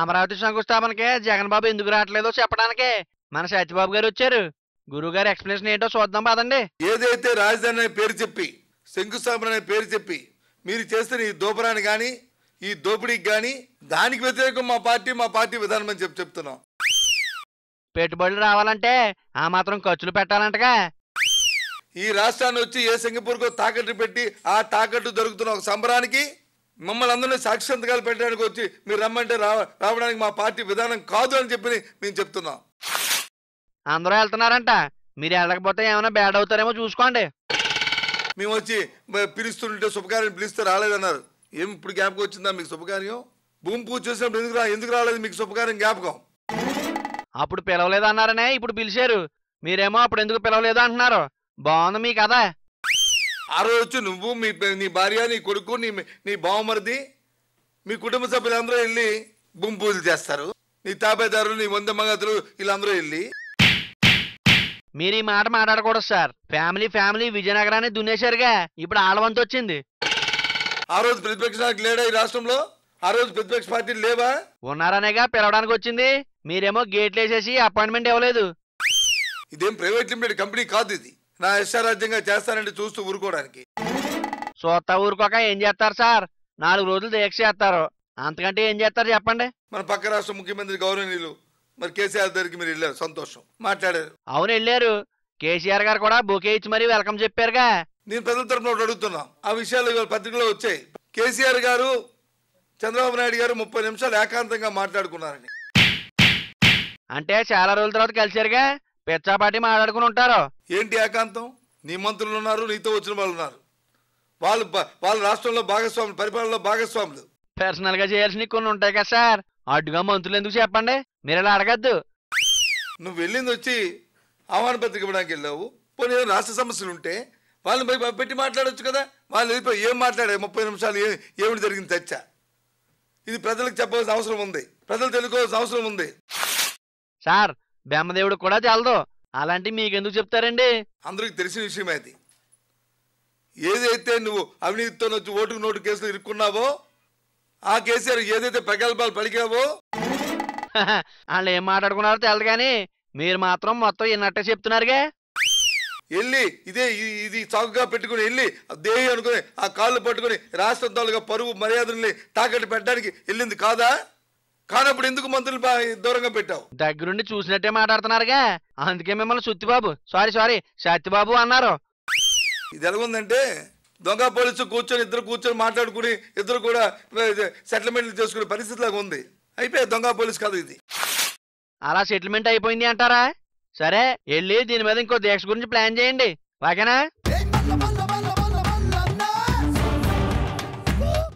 అమరావతి శంకుస్థాపనకే జగన్ బాబు ఎందుకు రావట్లేదో చెప్పడానికి మన సత్యబాబు గారు వచ్చారు. గురువు గారు ఎక్స్ప్లెనేషన్ ఏంటో చూద్దాం పదండి. ఏదైతే రాజధాని అనే పేరు చెప్పి శంకుస్థాపన అనే పేరు చెప్పి మీరు చేస్తున్న ఈ దోపరాన్ని కానీ ఈ దోపిడీకి కానీ దానికి వ్యతిరేకం మా పార్టీ విధానం అని చెప్తున్నాం. పెట్టుబడులు రావాలంటే ఆ మాత్రం ఖర్చులు పెట్టాలంటగా. ఈ రాష్ట్రాన్ని వచ్చి ఏ సింగపూర్కో తాకట్టు పెట్టి ఆ తాకట్టు దొరుకుతున్న ఒక సంబరానికి మమ్మల్ని అందరినీ సాక్షి సంతకాలు పెట్టడానికి వచ్చి మీరు రమ్మంటే రావడానికి మా పార్టీ విధానం కాదు అని చెప్పి మేము చెప్తున్నాం. అందరూ వెళ్తున్నారంట, మీరు వెళ్ళకపోతే ఏమైనా బ్యాడ్ అవుతారేమో చూసుకోండి. మేము వచ్చి పిలుస్తుంటే శుభకార్యం పిలిస్తే రాలేదన్నారు. ఏం ఇప్పుడు జ్ఞాపకం వచ్చిందా మీకు శుభకార్యం? భూమి పూజ చేసినప్పుడు ఎందుకు రాలేదు మీకు శుభకార్యం జ్ఞాపకం? అప్పుడు పిలవలేదు అన్నారనే ఇప్పుడు పిలిచారు, మీరేమో అప్పుడు ఎందుకు పిలవలేదు అంటున్నారు. బాగుంది మీ కదా. ఆ రోజు వచ్చి నువ్వు నీ భార్య నీ కొడుకు నీ బావమరిది మీ కుటుంబ సభ్యులందరూ వెళ్ళి భూమి పూజలు చేస్తారు. నీ తాబేదారులు నీ వంద మగతులు వీళ్ళందరూ వెళ్ళి. మీరు ఈ మాట మాట్లాడకూడదు సార్. ఫ్యామిలీ విజయనగరాన్ని దున్నేశారుగా, ఇప్పుడు ఆడవంత వచ్చింది. ఆ రోజు ప్రతిపక్షానికి లేడా ఈ రాష్ట్రంలో? ఆ రోజు ప్రతిపక్ష పార్టీలు లేవా? ఉన్నారనేగా పిలవడానికి వచ్చింది. మీరేమో గేట్లు వేసేసి అపాయింట్మెంట్ ఇవ్వలేదు. ఇదేం ప్రైవేట్ లిమిటెడ్ కంపెనీ కాదు, ఇది నా ఇష్టారాజ్యంగా చేస్తానంటే చూస్తూ ఊరుకోవడానికి. చూస్తా ఊరుకోక ఏం చేస్తారు సార్? 4 రోజులు దీక్ష చేస్తారు, అంతకంటే ఏం చేస్తారు చెప్పండి. మన పక్క రాష్ట్ర ముఖ్యమంత్రి గౌరవనీయులు మరి కేసీఆర్ దగ్గరికి మీరు వెళ్ళారు, సంతోషం, మాట్లాడారు. అవును వెళ్ళారు. కేసీఆర్ గారు కూడా బొకే ఇచ్చి మరీ వెల్కమ్ చెప్పారుగా. నేను ప్రజల తరఫున ఒకటి అడుగుతున్నాం. ఆ విషయాలు ఇవాళ పత్రికలో వచ్చాయి. కేసీఆర్ గారు చంద్రబాబు నాయుడు గారు 30 నిమిషాలు ఏకాంతంగా మాట్లాడుకున్నారని. అంటే చాలా రోజుల తర్వాత కలిసారుగా, పిచ్చాపాటి మాట్లాడుకుని ఉంటారు. ఏంటి ఏకాంతం? నీ మంత్రులు ఉన్నారు, నీతో వచ్చిన వాళ్ళు ఉన్నారు. వాళ్ళ రాష్ట్రంలో భాగస్వాములు, పరిపాలనలో భాగస్వాములు. పర్సనల్ గా చేయాల్సినవి కొన్ని ఉంటాయి కదా సార్, అడ్డుగా మంత్రులు ఎందుకు చెప్పండి, మీరు ఇలా అడగద్దు. నువ్వు వెళ్ళింది వచ్చి ఆహ్వాన పత్రిక ఇవ్వడానికి వెళ్ళావు. పోనీ రాష్ట్ర సమస్యలు ఉంటే వాళ్ళని పెట్టి మాట్లాడొచ్చు కదా. వాళ్ళు వెళ్ళిపోయి ఏం మాట్లాడే 30 నిమిషాలు ఏమిటి జరిగింది చర్చ? ఇది ప్రజలకు చెప్పవలసిన అవసరం ఉంది, ప్రజలు తెలుసుకోవాల్సిన అవసరం ఉంది. సార్ బెమ్మదేవుడు కూడా తెలదు, అలాంటి మీకెందుకు చెప్తారండి? అందరికి తెలిసిన విషయం అది. ఏదైతే నువ్వు అవినీతితో వచ్చి ఓటుకు నోటు కేసులు ఇరుక్కున్నావో, ఆ కేసీఆర్ ఏదైతే ప్రగల్భాలు పలికావో వాళ్ళు ఏం మాట్లాడుకున్నారో తెలదు, కానీ మీరు మాత్రం మొత్తం విన్నట్టే చెప్తున్నారుగా. వెళ్ళి ఇది చౌకగా పెట్టుకుని వెళ్ళి దేహి అనుకుని ఆ కాళ్ళు పట్టుకుని రాష్ట్రం తాలూగా పరువు మర్యాదల్ని తాకట్టు పెట్టడానికి వెళ్ళింది కాదా? కానప్పుడు ఎందుకు మంత్రులు దూరంగా పెట్టావు? దగ్గరుండి చూసినట్టే మాట్లాడుతున్నారుగా, అందుకే మిమ్మల్ని సుత్తిబాబు సారీ సత్యబాబు అన్నారు. ఇది ఎలాగుందంటే దొంగ పోలీసు ఇద్దరు కూర్చొని మాట్లాడుకుని ఇద్దరు కూడా సెటిల్మెంట్లు చేసుకునే పరిస్థితి లాగా ఉంది. అయిపోయి దొంగ పోలీసు కాదు ఇది. అలా సెటిల్మెంట్ అయిపోయింది అంటారా? సరే వెళ్ళి దీని మీద ఇంకో దీక్ష గురించి ప్లాన్ చేయండి, ఓకేనా?